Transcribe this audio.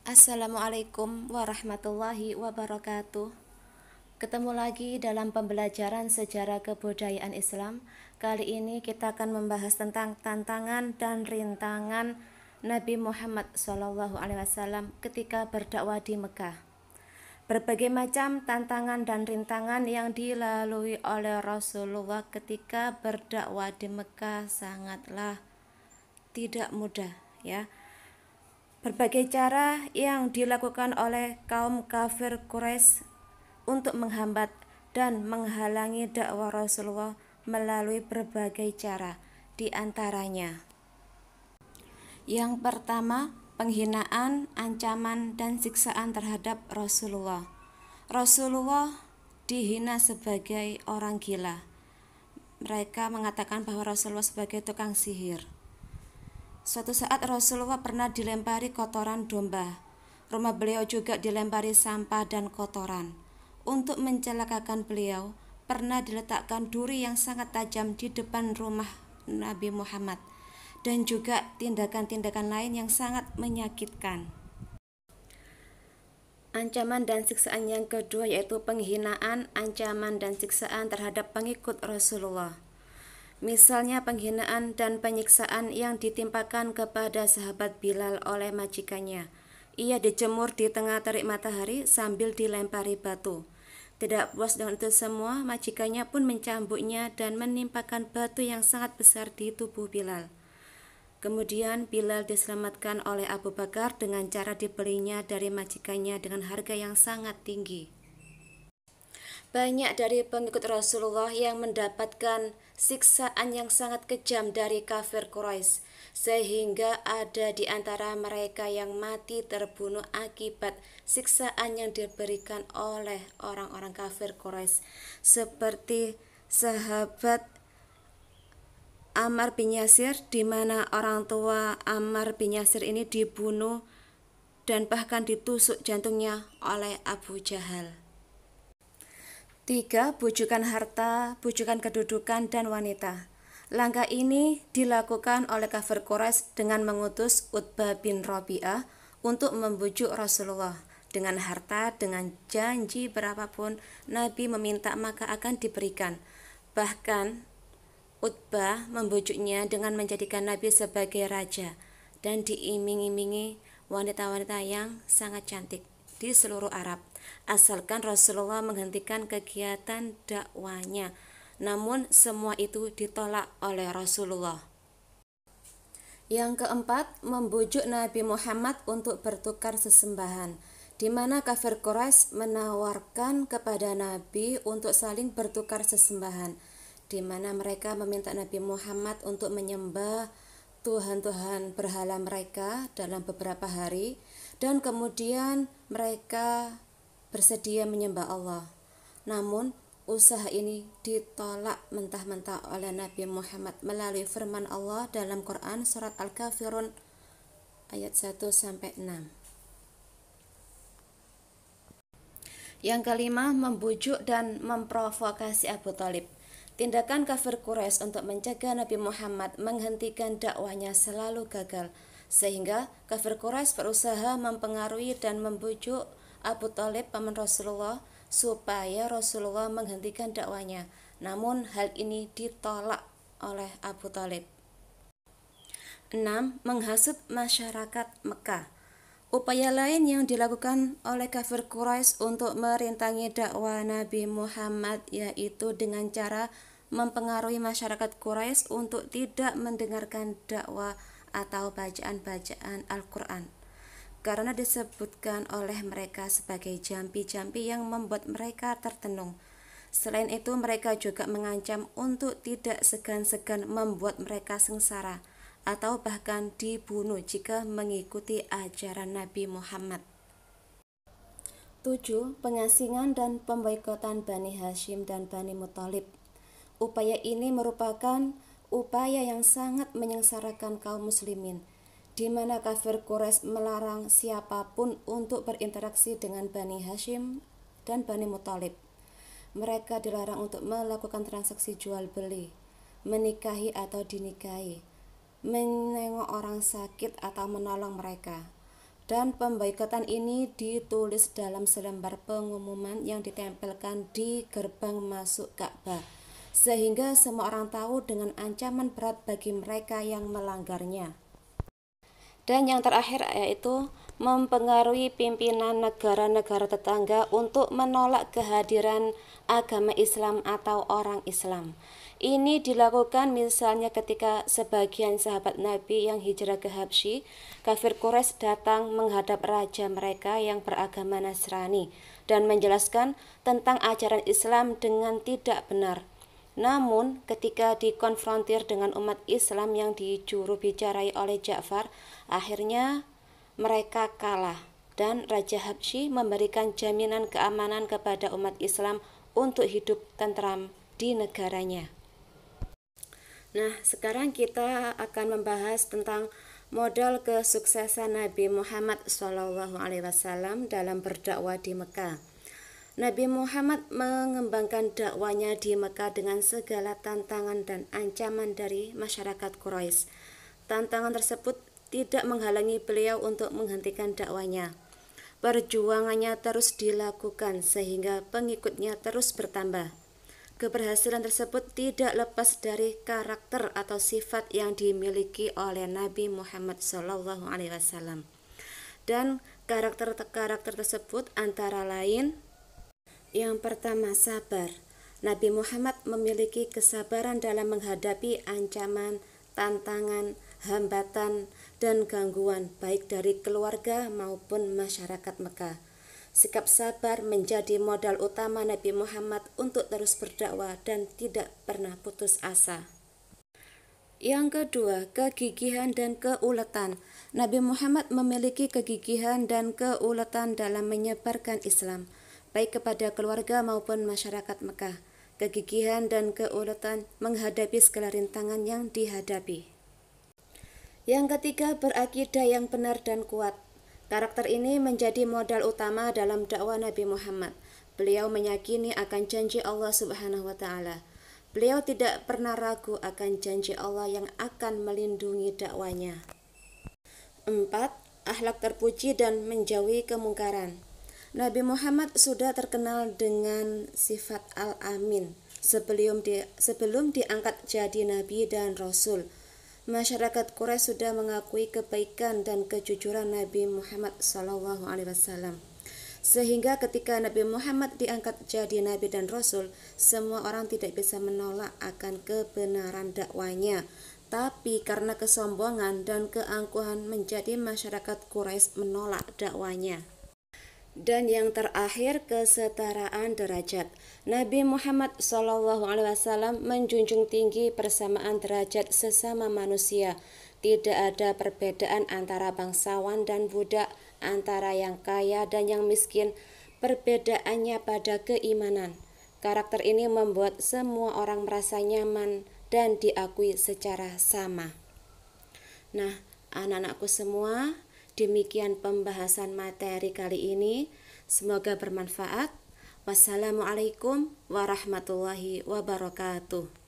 Assalamualaikum warahmatullahi wabarakatuh. Ketemu lagi dalam pembelajaran sejarah kebudayaan Islam. Kali ini kita akan membahas tentang tantangan dan rintangan Nabi Muhammad SAW ketika berdakwah di Mekah. Berbagai macam tantangan dan rintangan yang dilalui oleh Rasulullah ketika berdakwah di Mekah sangatlah tidak mudah, ya. Berbagai cara yang dilakukan oleh kaum kafir Quraisy untuk menghambat dan menghalangi dakwah Rasulullah melalui berbagai cara. Di antaranya, yang pertama, penghinaan, ancaman, dan siksaan terhadap Rasulullah. Rasulullah dihina sebagai orang gila. Mereka mengatakan bahwa Rasulullah sebagai tukang sihir. Suatu saat Rasulullah pernah dilempari kotoran domba. Rumah beliau juga dilempari sampah dan kotoran. Untuk mencelakakan beliau, pernah diletakkan duri yang sangat tajam di depan rumah Nabi Muhammad, dan juga tindakan-tindakan lain yang sangat menyakitkan. Ancaman dan siksaan yang kedua yaitu penghinaan, ancaman, dan siksaan terhadap pengikut Rasulullah. Misalnya penghinaan dan penyiksaan yang ditimpakan kepada sahabat Bilal oleh majikannya. Ia dijemur di tengah terik matahari sambil dilempari batu. Tidak puas dengan itu semua, majikannya pun mencambuknya dan menimpakan batu yang sangat besar di tubuh Bilal. Kemudian Bilal diselamatkan oleh Abu Bakar dengan cara dibelinya dari majikannya dengan harga yang sangat tinggi. Banyak dari pengikut Rasulullah yang mendapatkan siksaan yang sangat kejam dari kafir Quraisy, sehingga ada di antara mereka yang mati terbunuh akibat siksaan yang diberikan oleh orang-orang kafir Quraisy, seperti sahabat Ammar bin Yasir, di mana orang tua Ammar bin Yasir ini dibunuh dan bahkan ditusuk jantungnya oleh Abu Jahal. 3. Bujukan harta, bujukan kedudukan, dan wanita. Langkah ini dilakukan oleh kafir Quraisy dengan mengutus Utbah bin Rabi'ah untuk membujuk Rasulullah. Dengan harta, dengan janji berapapun Nabi meminta maka akan diberikan. Bahkan Utbah membujuknya dengan menjadikan Nabi sebagai raja dan diiming-imingi wanita-wanita yang sangat cantik di seluruh Arab, asalkan Rasulullah menghentikan kegiatan dakwanya. Namun semua itu ditolak oleh Rasulullah. Yang keempat, membujuk Nabi Muhammad untuk bertukar sesembahan, di mana kafir Quraisy menawarkan kepada Nabi untuk saling bertukar sesembahan, di mana mereka meminta Nabi Muhammad untuk menyembah Tuhan-Tuhan berhala mereka dalam beberapa hari, dan kemudian mereka bersedia menyembah Allah. Namun usaha ini ditolak mentah-mentah oleh Nabi Muhammad melalui firman Allah dalam Quran surat Al-Kafirun ayat 1-6. Yang kelima, membujuk dan memprovokasi Abu Thalib. Tindakan kafir Quraisy untuk mencegah Nabi Muhammad menghentikan dakwahnya selalu gagal, sehingga kafir Quraisy berusaha mempengaruhi dan membujuk Abu Thalib, paman Rasulullah, supaya Rasulullah menghentikan dakwahnya. Namun hal ini ditolak oleh Abu Thalib. 6. Menghasut masyarakat Mekah. Upaya lain yang dilakukan oleh kafir Quraisy untuk merintangi dakwah Nabi Muhammad yaitu dengan cara mempengaruhi masyarakat Quraisy untuk tidak mendengarkan dakwah atau bacaan-bacaan Al-Quran, karena disebutkan oleh mereka sebagai jampi-jampi yang membuat mereka tertenung. Selain itu, mereka juga mengancam untuk tidak segan-segan membuat mereka sengsara atau bahkan dibunuh jika mengikuti ajaran Nabi Muhammad. 7. Pengasingan dan pemboikotan Bani Hashim dan Bani Muthalib. Upaya ini merupakan upaya yang sangat menyengsarakan kaum muslimin, di mana kafir Quraisy melarang siapapun untuk berinteraksi dengan Bani Hashim dan Bani Muthalib. Mereka dilarang untuk melakukan transaksi jual beli, menikahi atau dinikahi, menengok orang sakit atau menolong mereka. Dan pemboikotan ini ditulis dalam selembar pengumuman yang ditempelkan di gerbang masuk Ka'bah, sehingga semua orang tahu dengan ancaman berat bagi mereka yang melanggarnya. Dan yang terakhir yaitu mempengaruhi pimpinan negara-negara tetangga untuk menolak kehadiran agama Islam atau orang Islam. Ini dilakukan misalnya ketika sebagian sahabat Nabi yang hijrah ke Habsyi, kafir Quraisy datang menghadap raja mereka yang beragama Nasrani dan menjelaskan tentang ajaran Islam dengan tidak benar. Namun, ketika dikonfrontir dengan umat Islam yang dijurubicarai oleh Ja'far, akhirnya mereka kalah dan Raja Habsyi memberikan jaminan keamanan kepada umat Islam untuk hidup tentram di negaranya. Nah, sekarang kita akan membahas tentang modal kesuksesan Nabi Muhammad SAW dalam berdakwah di Mekah. Nabi Muhammad mengembangkan dakwanya di Mekah dengan segala tantangan dan ancaman dari masyarakat Quraisy. Tantangan tersebut tidak menghalangi beliau untuk menghentikan dakwanya. Perjuangannya terus dilakukan sehingga pengikutnya terus bertambah. Keberhasilan tersebut tidak lepas dari karakter atau sifat yang dimiliki oleh Nabi Muhammad SAW. Dan karakter-karakter tersebut antara lain: yang pertama, sabar. Nabi Muhammad memiliki kesabaran dalam menghadapi ancaman, tantangan, hambatan, dan gangguan baik dari keluarga maupun masyarakat Mekah. Sikap sabar menjadi modal utama Nabi Muhammad untuk terus berdakwah dan tidak pernah putus asa. Yang kedua, kegigihan dan keuletan. Nabi Muhammad memiliki kegigihan dan keuletan dalam menyebarkan Islam, baik kepada keluarga maupun masyarakat Mekah. Kegigihan dan keuletan menghadapi segala rintangan yang dihadapi. Yang ketiga, berakidah yang benar dan kuat. Karakter ini menjadi modal utama dalam dakwah Nabi Muhammad. Beliau meyakini akan janji Allah Subhanahu wa Ta'ala. Beliau tidak pernah ragu akan janji Allah yang akan melindungi dakwanya. 4. Akhlak terpuji dan menjauhi kemungkaran. Nabi Muhammad sudah terkenal dengan sifat Al-Amin sebelum diangkat jadi Nabi dan Rasul. Masyarakat Quraisy sudah mengakui kebaikan dan kejujuran Nabi Muhammad SAW. Sehingga ketika Nabi Muhammad diangkat jadi Nabi dan Rasul, semua orang tidak bisa menolak akan kebenaran dakwanya. Tapi karena kesombongan dan keangkuhan menjadi masyarakat Quraisy menolak dakwanya. Dan yang terakhir, kesetaraan derajat. Nabi Muhammad SAW menjunjung tinggi persamaan derajat sesama manusia. Tidak ada perbedaan antara bangsawan dan budak, antara yang kaya dan yang miskin. Perbedaannya pada keimanan. Karakter ini membuat semua orang merasa nyaman dan diakui secara sama. Nah, anak-anakku semua, demikian pembahasan materi kali ini. Semoga bermanfaat. Wassalamualaikum warahmatullahi wabarakatuh.